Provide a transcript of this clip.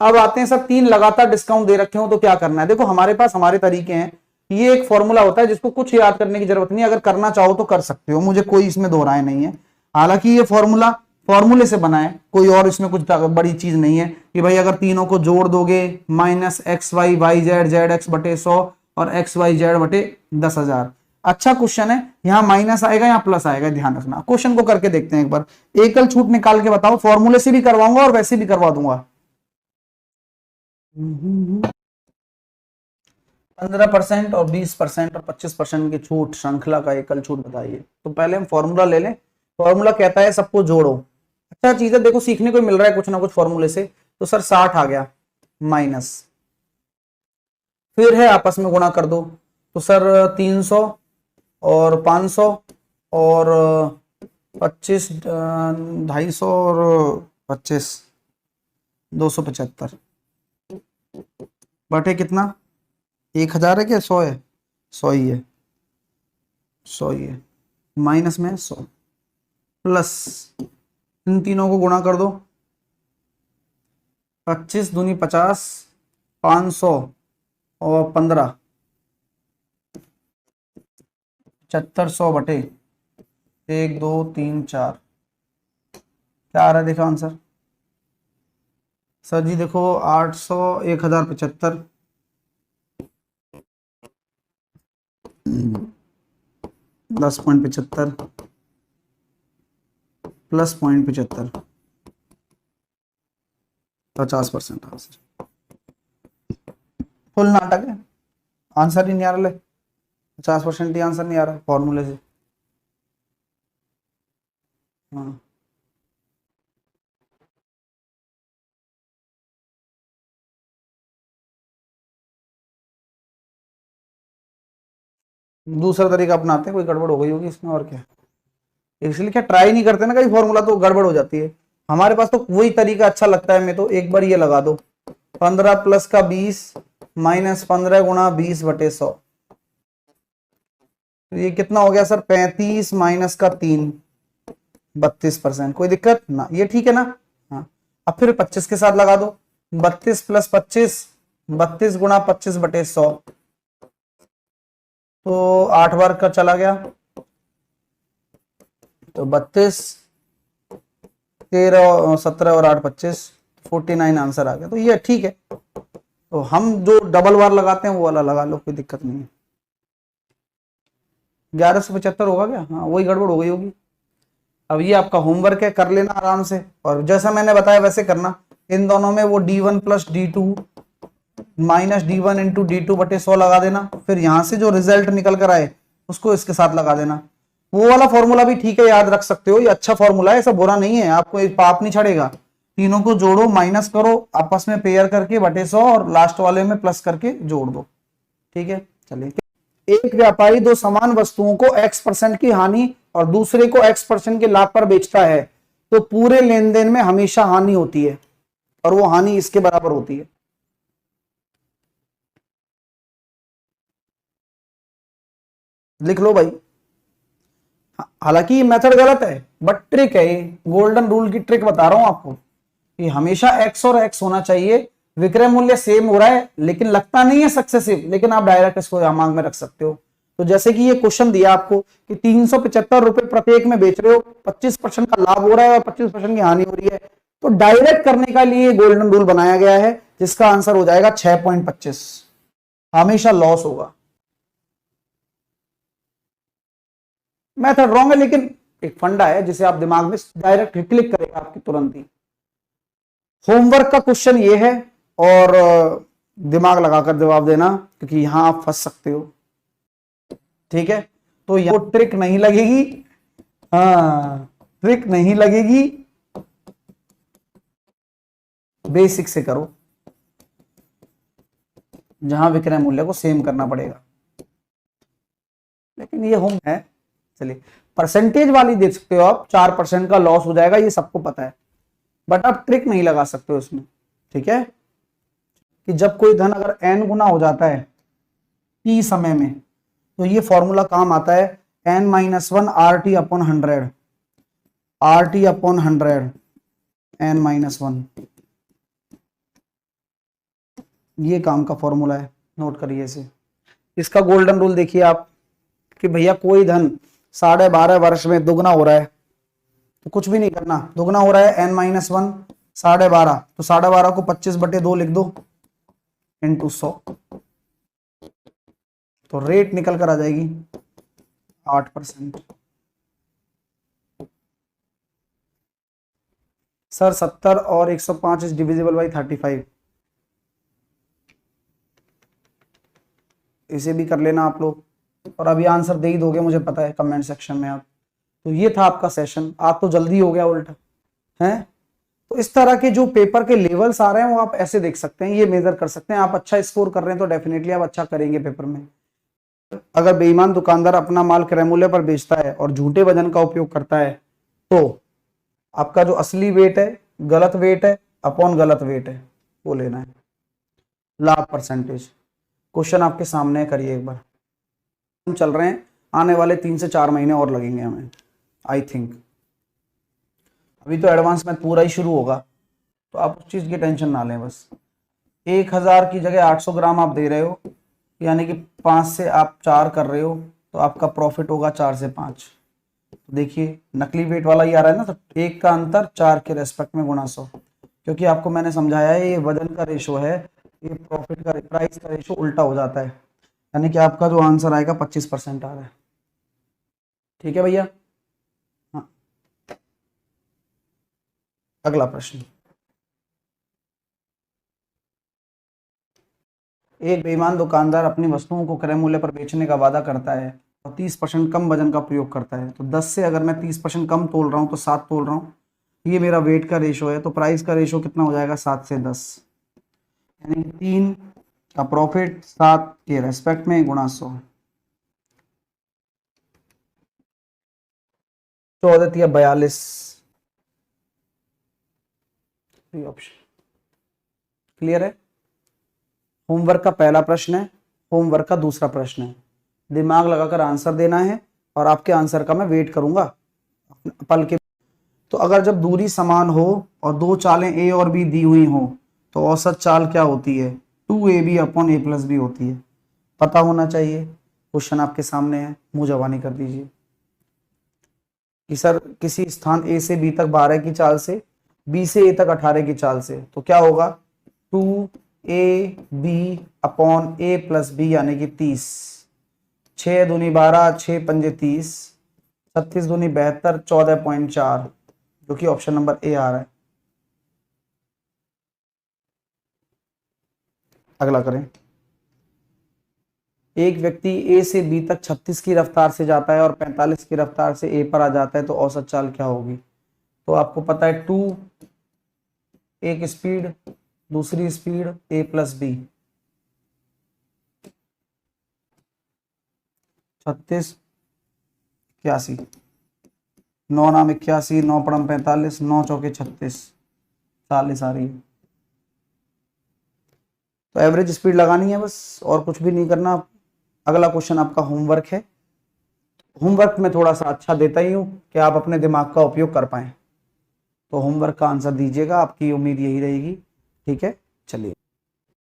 अब आते हैं सर 3 लगातार डिस्काउंट दे रखे हो तो क्या करना है। देखो हमारे पास हमारे तरीके हैं, ये एक फॉर्मूला होता है जिसको कुछ याद करने की जरूरत नहीं है, अगर करना चाहो तो कर सकते हो, मुझे कोई इसमें दो राय नहीं है। हालांकि ये फॉर्मूला फॉर्मूले से बना है, कोई और इसमें कुछ बड़ी चीज नहीं है कि भाई अगर तीनों को जोड़ दोगे minus X Y Y Z Z X बटे 100 और एक्स वाई जेड बटे 10,000। अच्छा क्वेश्चन है, यहां माइनस आएगा या प्लस आएगा, ध्यान रखना। क्वेश्चन को करके देखते हैं एक बार, एकल छूट निकाल के बताओ, फॉर्मूले से भी करवाऊंगा और वैसे भी करवा दूंगा। 15% और 20% और 25% की छूट, श्रृंखला का एकल छूट बताइए। तो पहले हम फॉर्मूला ले लें। फॉर्मूला कहता है सबको जोड़ो। अच्छा चीज है, देखो सीखने को मिल रहा है कुछ ना कुछ फॉर्मूले से। तो सर 60 आ गया माइनस, फिर है आपस में गुणा कर दो, तो सर 300 और 500 और 25 250 और 25 275 बटे कितना 1000 है क्या 100 है, 100 ही है, 100 ही है, माइनस में 100 प्लस इन तीनों को गुणा कर दो, 25 दूनी 50 500 और 15 7500 बटे 1 2 3 4 क्या आ रहा है देखो आंसर। सर जी देखो 800 1075 10.75 प्लस 0.75 50% आंसर। फुल नाटक है, आंसर ही नहीं आ रहा, 50% ही आंसर नहीं आ रहा फॉर्मूले से। हाँ दूसरा तरीका अपनाते हैं, कोई गड़बड़ हो गई होगी इसमें और क्या, इसलिए क्या ट्राई नहीं करते ना कई फॉर्मूला तो गड़बड़ हो जाती है। हमारे पास तो वही तरीका अच्छा लगता है, मैं तो एक बार ये लगा दो 15 प्लस का 20 माइनस 15 गुणा 20 बटे 100, तो ये कितना हो गया सर 35 माइनस का 3 32%, कोई दिक्कत ना, ये ठीक है ना। हाँ अब फिर 25 के साथ लगा दो, 32 प्लस 25 32 गुणा 25 बटे 100, तो 8 बार का चला गया, तो 32 13 17 और 8 25 49 आंसर आ गया। तो ये ठीक है, तो हम जो डबल बार लगाते हैं वो वाला लगा लो, कोई दिक्कत नहीं है। 1175 होगा क्या, हाँ वही गड़बड़ हो गई होगी। अब ये आपका होमवर्क है, कर लेना आराम से, और जैसा मैंने बताया वैसे करना। इन दोनों में वो d1 plus d2 minus d1 into d2 बटे 100 लगा देना, फिर यहां से जो रिजल्ट निकल कर आए उसको इसके साथ लगा देना। वो वाला फॉर्मूला भी ठीक है, याद रख सकते हो, ये अच्छा फॉर्मूला है, ऐसा बुरा नहीं है, आपको एक पाप नहीं चढ़ेगा। तीनों को जोड़ो, माइनस करो, आपस में पेयर करके बटे 100 और लास्ट वाले में प्लस करके जोड़ दो, ठीक है। चलिए, एक व्यापारी दो समान वस्तुओं को x% की हानि और दूसरे को x% के लाभ पर बेचता है, तो पूरे लेन देन में हमेशा हानि होती है, और वो हानि इसके बराबर होती है। लिख लो भाई, हालांकि ये मेथड गलत है बट ट्रिक है, ये गोल्डन रूल की ट्रिक बता रहा हूं आपको कि हमेशा x और x होना चाहिए। विक्रय मूल्य सेम हो रहा है लेकिन लगता नहीं है सक्सेसिव, लेकिन आप डायरेक्ट इसको दिमाग में रख सकते हो। तो जैसे कि ये क्वेश्चन दिया आपको कि 375 रुपए प्रत्येक में बेच रहे हो, 25% का लाभ हो रहा है और 25% की हानि हो रही है, तो डायरेक्ट करने का लिए गोल्डन रूल बनाया गया है, जिसका आंसर हो जाएगा 6.25, हमेशा लॉस होगा। मेथड रॉन्ग है लेकिन एक फंडा है जिसे आप दिमाग में डायरेक्ट क्लिक करेगा आपकी तुरंत ही। होमवर्क का क्वेश्चन ये है, और दिमाग लगाकर जवाब देना क्योंकि यहां आप फंस सकते हो, ठीक है। तो यहां ट्रिक नहीं लगेगी, हाँ ट्रिक नहीं लगेगी, बेसिक से करो जहां विक्रय मूल्य को सेम करना पड़ेगा, लेकिन ये होम है। चलिए, परसेंटेज वाली देख सकते हो आप, 4% का लॉस हो जाएगा, ये सबको पता है, बट आप ट्रिक नहीं लगा सकते हो इसमें, ठीक है। कि जब कोई धन अगर n गुना हो जाता है t समय में, तो ये फॉर्मूला काम आता है n-1 RT upon 100, RT upon 100 n-1, ये काम का फॉर्मूला है, नोट करिए इसे। इसका गोल्डन रूल देखिए आप कि भैया कोई धन 12.5 वर्ष में दुगना हो रहा है तो कुछ भी नहीं करना, दुगना हो रहा है n-1 12.5, तो 12.5 को 25/2 लिख दो इंटू 100, तो रेट निकल कर आ जाएगी 8%। सर 70 और 105 इज डिविजिबल बाई 35, इसे भी कर लेना आप लोग, और अभी आंसर दे ही दोगे मुझे पता है कमेंट सेक्शन में आप। तो ये था आपका सेशन, आप तो जल्दी हो गया उल्टा है। तो इस तरह के जो पेपर के लेवल्स आ रहे हैं वो आप ऐसे देख सकते हैं, ये मेजर कर सकते हैं। आप अच्छा स्कोर कर रहे हैं तो डेफिनेटली आप अच्छा करेंगे पेपर में। अगर बेईमान दुकानदार अपना माल क्रय मूल्य पर बेचता है और झूठे वजन का उपयोग करता है तो आपका जो असली वेट है गलत वेट है अपॉन गलत वेट है वो लेना है, लाभ परसेंटेज। क्वेश्चन आपके सामने है, करिए एक बार। हम चल रहे हैं, आने वाले 3 से 4 महीने और लगेंगे हमें आई थिंक, अभी तो एडवांस में पूरा ही शुरू होगा, तो आप उस चीज की टेंशन ना लें। बस 1000 की जगह 800 ग्राम आप दे रहे हो, यानी कि 5 से आप 4 कर रहे हो, तो आपका प्रॉफिट होगा 4 से 5। तो देखिए नकली वेट वाला ही आ रहा है ना, तो 1 का अंतर 4 के रेस्पेक्ट में गुणा 100, क्योंकि आपको मैंने समझाया है ये वजन का रेशो है, ये प्रॉफिट का प्राइस का रेशो उल्टा हो जाता है, यानी कि आपका जो आंसर आएगा 25% आ रहा है। ठीक है भैया। हाँ, अगला प्रश्न। एक बेईमान दुकानदार अपनी वस्तुओं को क्रय मूल्य पर बेचने का वादा करता है और 30% कम वजन का प्रयोग करता है। तो 10 से अगर मैं 30% कम तोल रहा हूँ तो 7 तोल रहा हूँ, ये मेरा वेट का रेशो है, तो प्राइस का रेशो कितना हो जाएगा 7 से 10, यानी 3 का प्रॉफिट 7 के रेस्पेक्ट में गुणा 100, 1442 ऑप्शन। क्लियर है। होमवर्क का पहला प्रश्न है, होमवर्क का दूसरा प्रश्न है, दिमाग लगाकर आंसर देना है और आपके आंसर का मैं वेट करूंगा पल के। तो अगर जब दूरी समान हो और 2 चालें ए और बी दी हुई हो तो औसत चाल क्या होती है, 2ab upon a plus B होती है, पता होना चाहिए। क्वेश्चन आपके सामने है, मुंह जवानी कर दीजिए कि सर किसी स्थान ए से बी तक 12 की चाल से, बी से ए तक 18 की चाल से, तो क्या होगा 2ab upon a plus B यानी कि 30, 6 दूनी 12, 6 पंजे 30, 36 दूनी 72, 14.4, जो कि ऑप्शन नंबर ए आ रहा है। अगला करें। एक व्यक्ति ए से बी तक 36 की रफ्तार से जाता है और 45 की रफ्तार से ए पर आ जाता है, तो औसत चाल क्या होगी। तो आपको पता है 2 एक स्पीड, दूसरी स्पीड ए प्लस बी, 36 81, 9 नाम 81, 9 पड़म 45, 9 चौके 36, 40 आ रही है। तो एवरेज स्पीड लगानी है बस, और कुछ भी नहीं करना। अगला क्वेश्चन आपका होमवर्क है, होमवर्क में थोड़ा सा अच्छा देता ही हूँ कि आप अपने दिमाग का उपयोग कर पाएं, तो होमवर्क का आंसर दीजिएगा, आपकी उम्मीद यही रहेगी। ठीक है, चलिए।